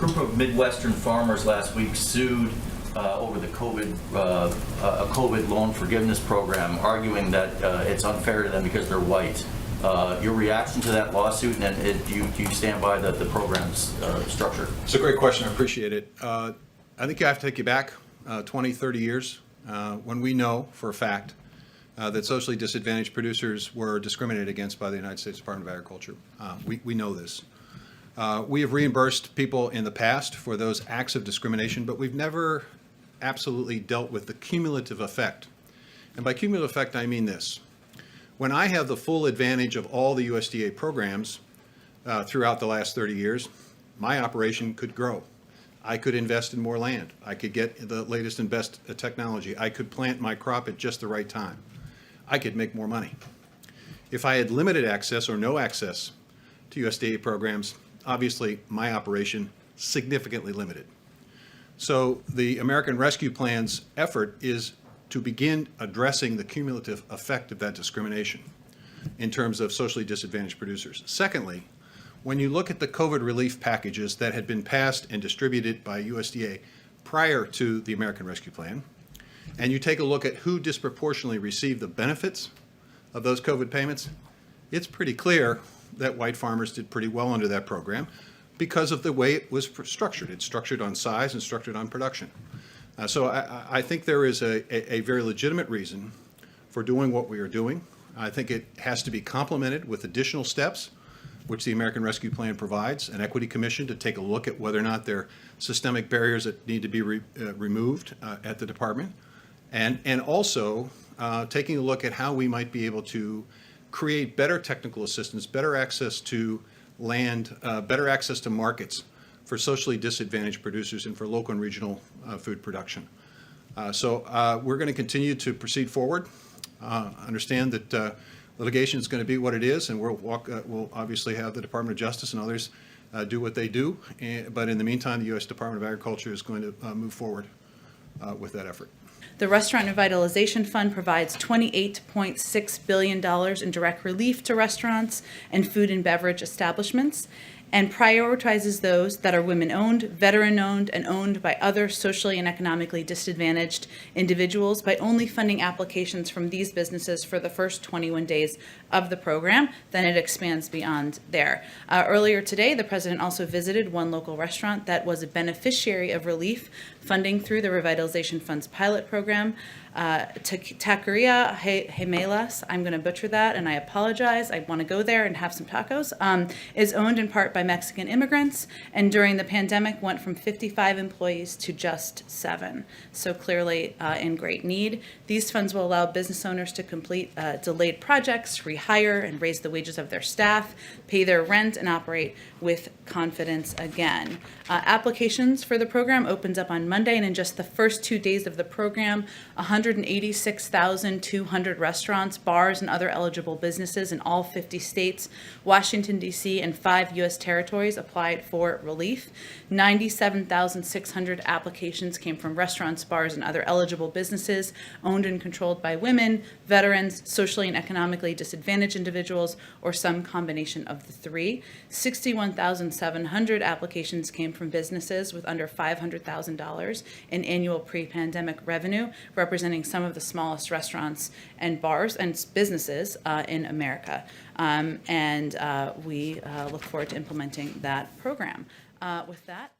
group of Midwestern farmers last week sued over the COVID loan forgiveness program, arguing that it's unfair to them because they're white. Your reaction to that lawsuit, and do you stand by the program's structure? It's a great question. I appreciate it. I think I have to take you back 20, 30 years when we know for a fact that socially disadvantaged producers were discriminated against by the United States Department of Agriculture. We know this. We have reimbursed people in the past for those acts of discrimination, but we've never absolutely dealt with the cumulative effect. And by cumulative effect, I mean this. When I have the full advantage of all the USDA programs throughout the last 30 years, my operation could grow. I could invest in more land. I could get the latest and best technology. I could plant my crop at just the right time. I could make more money. If I had limited access or no access to USDA programs, obviously my operation significantly limited. So the American Rescue Plan's effort is to begin addressing the cumulative effect of that discrimination in terms of socially disadvantaged producers. Secondly, when you look at the COVID relief packages that had been passed and distributed by USDA prior to the American Rescue Plan, and you take a look at who disproportionately received the benefits of those COVID payments, it's pretty clear that white farmers did pretty well under that program because of the way it was structured. It's structured on size and structured on production. So I think there is a very legitimate reason for doing what we are doing. I think it has to be complemented with additional steps, which the American Rescue Plan provides, an equity commission to take a look at whether or not there are systemic barriers that need to be removed at the department, and also taking a look at how we might be able to create better technical assistance, better access to land, better access to markets for socially disadvantaged producers and for local and regional food production. So we're going to continue to proceed forward. Understand that litigation is going to be what it is, and we'll obviously have the Department of Justice and others do what they do. But in the meantime, the U.S. Department of Agriculture is going to move forward with that effort. The Restaurant Revitalization Fund provides $28.6 billion in direct relief to restaurants and food and beverage establishments, and prioritizes those that are women-owned, veteran-owned, and owned by other socially and economically disadvantaged individuals by only funding applications from these businesses for the first 21 days of the program. Then it expands beyond there. Earlier today, the president also visited one local restaurant that was a beneficiary of relief funding through the Revitalization Fund's pilot program. Taqueria Gemelas, I'm going to butcher that and I apologize. I want to go there and have some tacos, is owned in part by Mexican immigrants, and during the pandemic went from 55 employees to just 7. So clearly in great need. These funds will allow business owners to complete delayed projects, rehire and raise the wages of their staff, pay their rent, and operate with confidence again. Applications for the program opens up on Monday, and in just the first 2 days of the program, 186,200 restaurants, bars, and other eligible businesses in all 50 states, Washington, D.C., and 5 U.S. territories applied for relief. 97,600 applications came from restaurants, bars, and other eligible businesses owned and controlled by women, veterans, socially and economically disadvantaged individuals, or some combination of the three. 61,700 applications came from businesses with under $500,000 in annual pre-pandemic revenue, representing some of the smallest restaurants and bars and businesses in America. We look forward to implementing that program. With that,